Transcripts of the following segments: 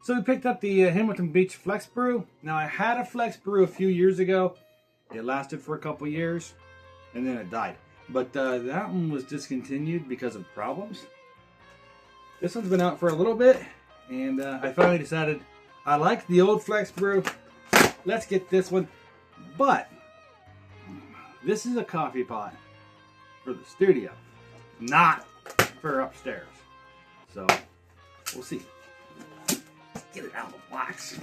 So we picked up the Hamilton Beach FlexBrew. Now I had a FlexBrew a few years ago. It lasted for a couple years and then it died. But that one was discontinued because of problems. This one's been out for a little bit and I finally decided I liked the old FlexBrew. Let's get this one. But this is a coffee pot for the studio, not for upstairs. So we'll see. Get it out of the box.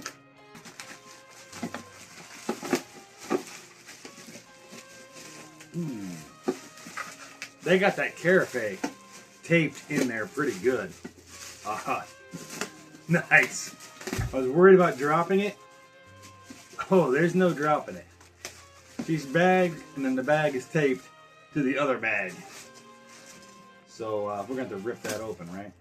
They got that carafe taped in there pretty good. Nice. I was worried about dropping it. Oh, there's no dropping it. She's bagged, and then the bag is taped to the other bag. So we're going to have to rip that open, right?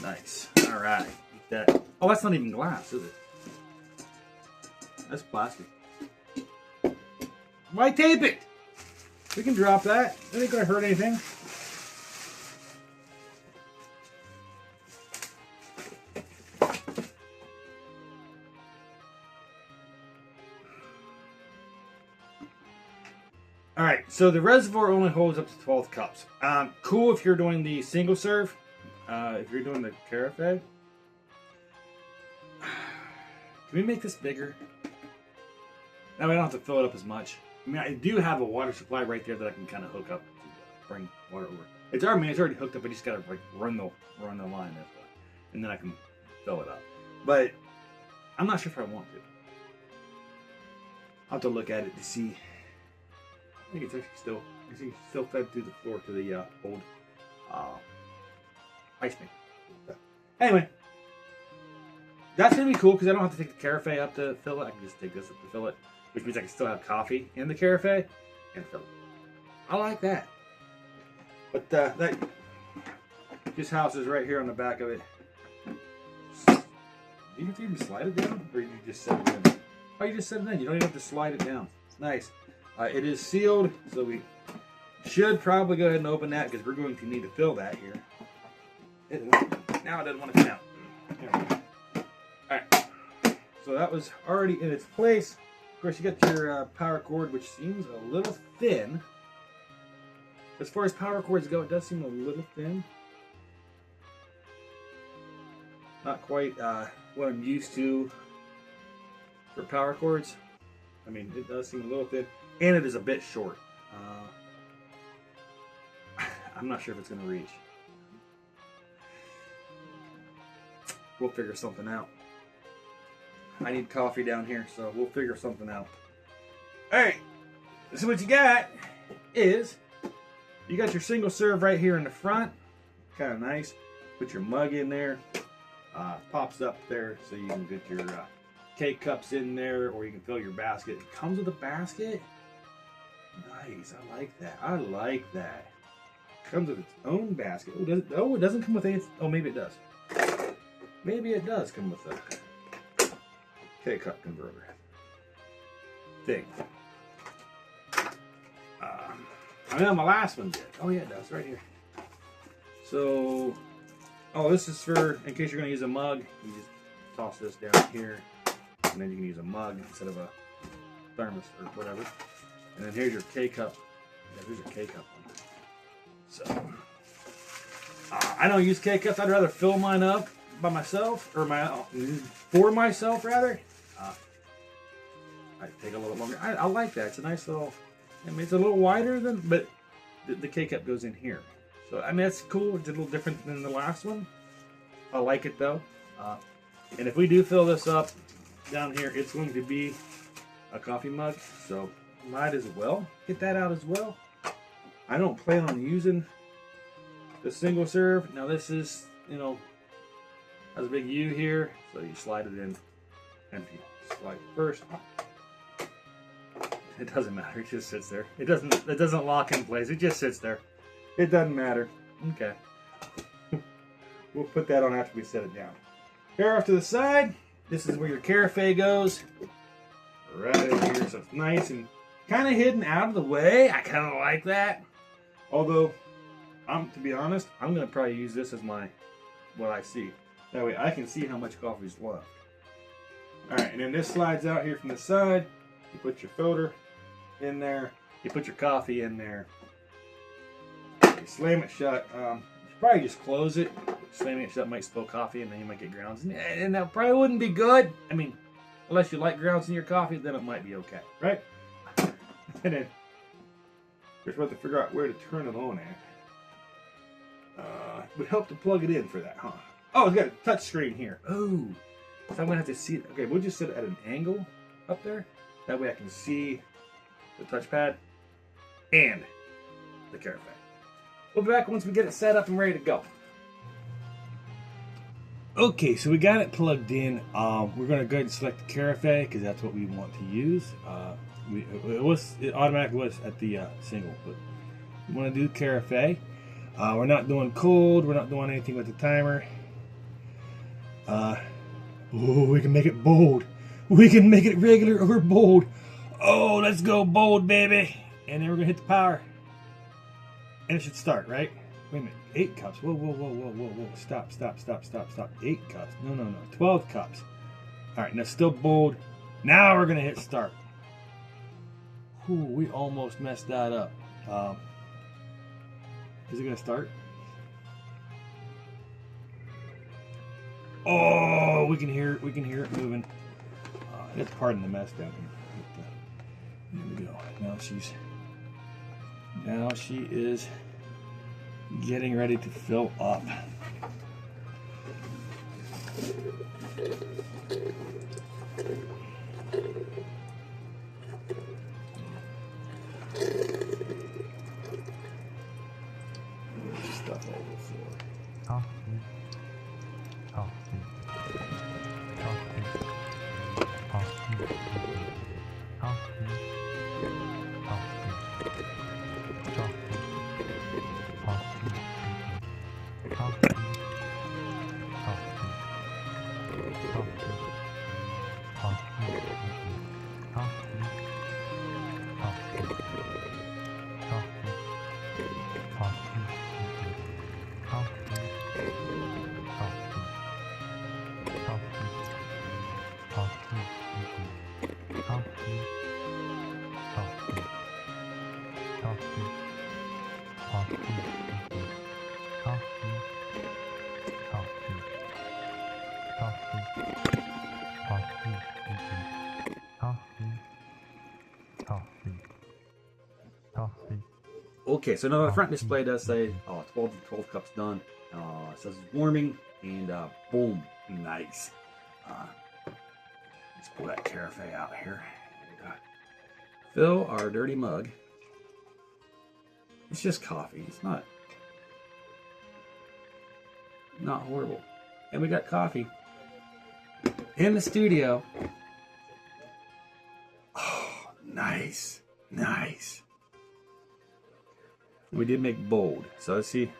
Nice. All right. That. Oh, that's not even glass, is it? That's plastic. Why tape it? We can drop that. It ain't gonna hurt anything. All right. So the reservoir only holds up to 12 cups. Cool if you're doing the single serve. If you're doing the carafe, can we make this bigger? Now I don't have to fill it up as much. I mean, I do have a water supply right there that I can kind of hook up to bring water over. It's already hooked up. I just gotta like run the line this way, and then I can fill it up. But I'm not sure if I want to. I'll have to look at it to see. I think it's actually still fed through the floor to the old ice maker. Anyway, that's gonna be cool because I don't have to take the carafe up to fill it. I can just take this up to fill it, which means I can still have coffee in the carafe and fill it. I like that. But that this house is right here on the back of it. Do you have to even slide it down, or you just set it in? Oh, you just set it in. You don't even have to slide it down. It's nice. It is sealed, so we should probably go ahead and open that because we're going to need to fill that here. Now it doesn't want to come out. There we go. Alright. So that was already in its place. Of course, you got your power cord, which seems a little thin. As far as power cords go, it does seem a little thin. Not quite what I'm used to for power cords. I mean, it does seem a little thin. And it is a bit short. I'm not sure if it's going to reach. We'll figure something out. I need coffee down here, so we'll figure something out. Alright, so what you got is, you got your single serve right here in the front. Kind of nice. Put your mug in there. Pops up there so you can get your K-cups in there, or you can fill your basket. It comes with a basket. Nice, I like that. I like that. Comes with its own basket. Oh, it doesn't come with anything. Oh, maybe it does. Maybe it does come with a K-cup converter thing. I know my last one did. Oh yeah, it does, right here. So, this is for, in case you're going to use a mug, you just toss this down here, and then you can use a mug instead of a thermos or whatever. And then here's your K-cup. Yeah, there's your K-cup one. So, I don't use K-cups. I'd rather fill mine up by myself, or for myself rather. I take a little longer. I like that. It's a nice little. I mean, it's a little wider than, but the K-cup goes in here. So I mean, that's cool. It's a little different than the last one. I like it though. And if we do fill this up down here, it's going to be a coffee mug. So might as well get that out as well. I don't plan on using the single serve. Now this is, has a big U here, so you slide it in empty. Slide it first. It doesn't matter. It just sits there. It doesn't lock in place. It just sits there. It doesn't matter. Okay. We'll put that on after we set it down. Here off to the side. This is where your carafe goes. Right in here, so it's nice and kind of hidden out of the way. I kind of like that. Although To be honest, I'm gonna probably use this as what I see. That way I can see how much coffee's left. All right, and then this slides out here from the side. You put your filter in there. You put your coffee in there. You slam it shut. You probably just close it. Slamming it shut might spill coffee, and then you might get grounds. And that probably wouldn't be good. I mean, unless you like grounds in your coffee, then it might be okay, right? And then we're supposed to figure out where to turn it on at. It would help to plug it in for that, huh? Oh, it's got a touch screen here. Oh, so I'm gonna have to see it. Okay, we'll just sit it at an angle up there. That way I can see the touchpad and the Carafe. We'll be back once we get it set up and ready to go. Okay, so we got it plugged in. We're gonna go ahead and select the Carafe because that's what we want to use. It automatically was at the single, but we want to do Carafe. We're not doing cold. We're not doing anything with the timer. We can make it bold. We can make it regular or bold. Oh, let's go bold, baby. And then we're gonna hit the power. And it should start, right? Wait a minute. 8 cups. Whoa, whoa, whoa, whoa, whoa, whoa. Stop. 8 cups. No. 12 cups. All right, now still bold. Now we're gonna hit start. Whew, we almost messed that up. Is it gonna start? Oh, we can hear it moving. It's pardon the mess down here. There we go. Now she is getting ready to fill up. Stuff all over the floor. Okay, so now the front display does say 12 cups done. It says it's warming, and boom, nice. Let's pull that Carafe out here. Fill our dirty mug. It's just coffee. It's not horrible. And we got coffee in the studio. Oh, nice. We did make bold, so let's see.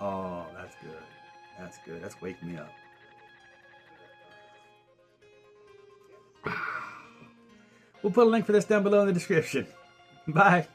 Oh, that's good. That's waking me up. We'll put a link for this down below in the description. Bye.